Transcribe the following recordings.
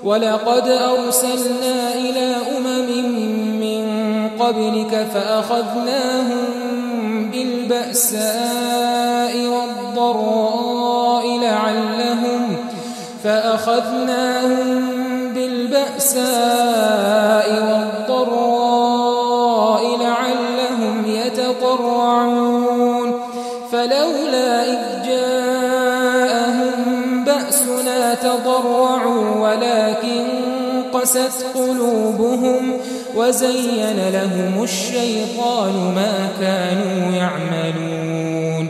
وَلَقَدْ أَرْسَلْنَا إِلَىٰ أُمَمٍ مِّن قَبْلِكَ فَأَخَذْنَاهُم بِالْبَأْسَاءِ وَالضَّرَّاءِ لَعَلَّهُمْ يَتَضَرَّعُونَ فَلَوْلَا إِذْ جَاءَهُم بَأْسُنَا تَضَرَّعُوا وَلَكِن قَسَتْ قُلُوبُهُمْ وَزَيَّنَ لَهُمُ الشَّيْطَانُ مَا كَانُوا يَعْمَلُونَ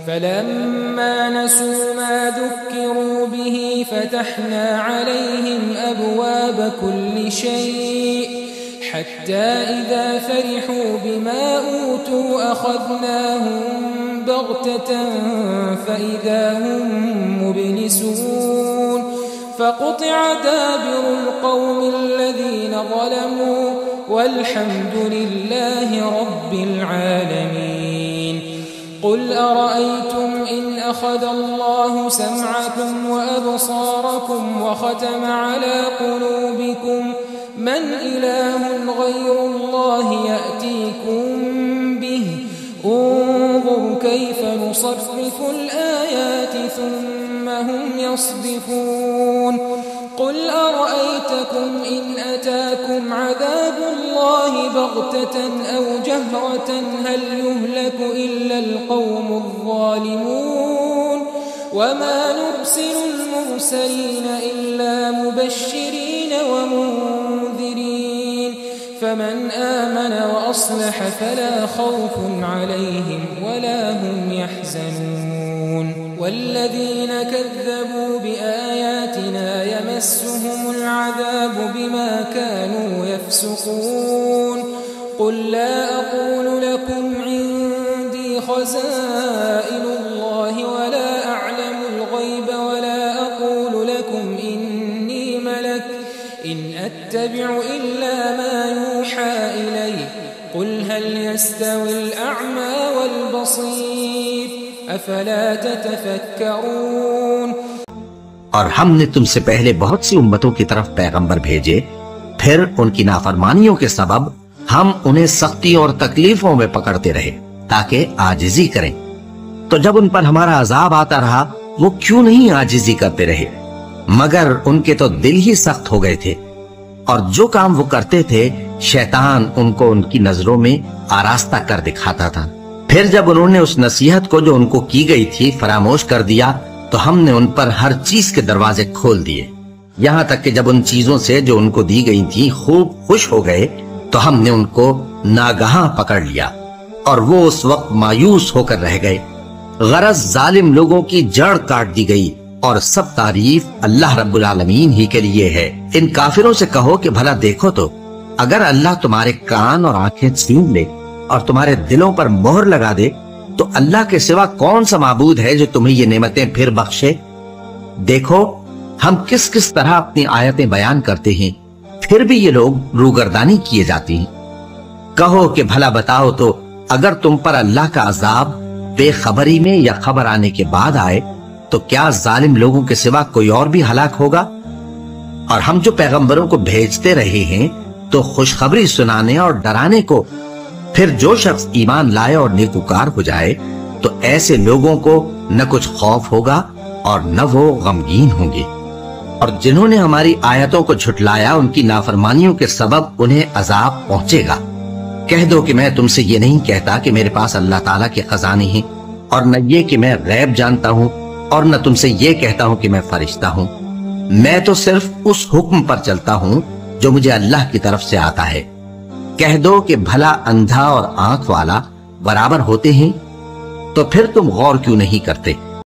فَلَمَّا نَسُوا مَا ذُكِّرُوا بِهِ فَتَحْنَا عَلَيْهِمْ أَبْوَابَ كُلِّ شَيْءٍ حَتَّى إِذَا فَرِحُوا بِمَا أُوتُوا أَخَذْنَاهُمْ بَغْتَةً فَإِذَا هُمْ مُبْلِسُونَ فَقُطِعَ دَابِرُ الْقَوْمِ الَّذِينَ ظَلَمُوا وَالْحَمْدُ لِلَّهِ رَبِّ الْعَالَمِينَ قُلْ أَرَأَيْتُمْ إِنْ أَخَذَ اللَّهُ سَمْعَكُمْ وَأَبْصَارَكُمْ وَخَتَمَ عَلَى قُلُوبِكُمْ مَنْ إِلَٰهٌ غَيْرُ اللَّهِ يَأْتِيكُمْ بِهِ انظُرْ كَيْفَ نُصَرِّفُ الْآيَاتِ ثُمَّ هُمْ يَصْدِفُونَ قُلْ أَرَأَيْتَكُمْ إِنْ أَتَاكُمْ عَذَابُ اللَّهِ بَغْتَةً أَوْ جَهْرَةً هَلْ يُهْلَكُ إِلَّا الْقَوْمُ الظَّالِمُونَ وَمَا نُرْسِلُ الْمُرْسَلِينَ إِلَّا مُبَشِّرِينَ وَمُنذِرِينَ فَمَنْ آمَنَ وَأَصْلَحَ فَلَا خَوْفٌ عَلَيْهِمْ وَلَا هُمْ يَحْزَنُونَ وَالَّذِينَ كَذَّبُوا بِآيَاتِنَا يَمَسُّهُمُ الْعَذَابُ بِمَا كَانُوا يَفْسُقُونَ قُلْ لَا أَقُولُ لَكُمْ عِندِي خَزَائِنُ اللَّهِ وَلَا أَعْلَمُ الْغَيْبَ وَلَا أَقُولُ لَكُمْ إِنِّي مَلَكٌ إِنْ أَتَّبِعُ إِلَّا مَا يُوحَىٰ إِلَيَّ قُلْ هَلْ يَسْتَوِي الْأَعْمَىٰ وَالْبَصِيرُ أَفَلَا تَتَفَكَّرُونَ اور ہم نے تم سے پہلے بہت سی امتوں کی طرف پیغمبر بھیجے، پھر ان کی نافرمانیوں کے سبب ہم انہیں سختی اور تکلیفوں میں پکڑتے رہے تاکہ عاجزی کریں۔ تو جب ان پر ہمارا عذاب آتا رہا وہ کیوں نہیں عاجزی کرتے رہے؟ مگر ان کے تو دل ہی سخت ہو گئے تھے، اور جو کام وہ کرتے تھے شیطان ان کو ان کی نظروں میں آراستہ کر دکھاتا تھا۔ پھر جب انہوں نے اس نصیحت کو جو ان کو کی گئی تھی فراموش کر دیا تو ہم نے ان پر ہر چیز کے دروازے کھول دیے، یہاں تک کہ جب ان چیزوں سے جو ان کو دی گئی تھی خوب خوش ہو گئے تو ہم نے ان کو ناگہاں پکڑ لیا اور وہ اس وقت مایوس ہو کر رہ گئے۔ غرض ظالم لوگوں کی جڑ کاٹ دی گئی، اور سب تعریف اللہ رب العالمین ہی کے لیے ہے۔ ان کافروں سے کہو کہ بھلا دیکھو تو اگر اللہ تمہارے کان اور آنکھیں چھین لے اور تمہارے دلوں پر مہر لگا دے تو اللہ کے سوا کون سا معبود ہے جو تمہیں یہ نعمتیں پھر بخشے؟ دیکھو ہم کس کس طرح اپنی آیتیں بیان کرتے ہیں، پھر بھی یہ لوگ روگردانی کیے جاتی ہیں۔ کہو کہ بھلا بتاؤ تو اگر تم پر اللہ کا عذاب بے خبری میں یا خبر آنے کے بعد آئے تو کیا ظالم لوگوں کے سوا کوئی اور بھی ہلاک ہوگا؟ اور ہم جو پیغمبروں کو بھیجتے رہے ہیں تو خوشخبری سنانے اور ڈرانے کو، پھر جو شخص ایمان لائے اور نیکوکار ہو جائے تو ایسے لوگوں کو نہ کچھ خوف ہوگا اور نہ وہ غمگین ہوں گے۔ اور جنہوں نے ہماری آیتوں کو جھٹلایا ان کی نافرمانیوں کے سبب انہیں عذاب پہنچے گا۔ کہہ دو کہ میں تم سے یہ نہیں کہتا کہ میرے پاس اللہ تعالیٰ کے خزانے ہیں، اور نہ یہ کہ میں غیب جانتا ہوں، اور نہ تم سے یہ کہتا ہوں کہ میں فرشتہ ہوں۔ میں تو صرف اس حکم پر چلتا ہوں جو مجھے اللہ کی طرف سے آتا ہے۔ کہہ دو کہ بھلا اندھا اور آنکھ والا برابر ہوتے ہیں؟ تو پھر تم غور کیوں نہیں کرتے؟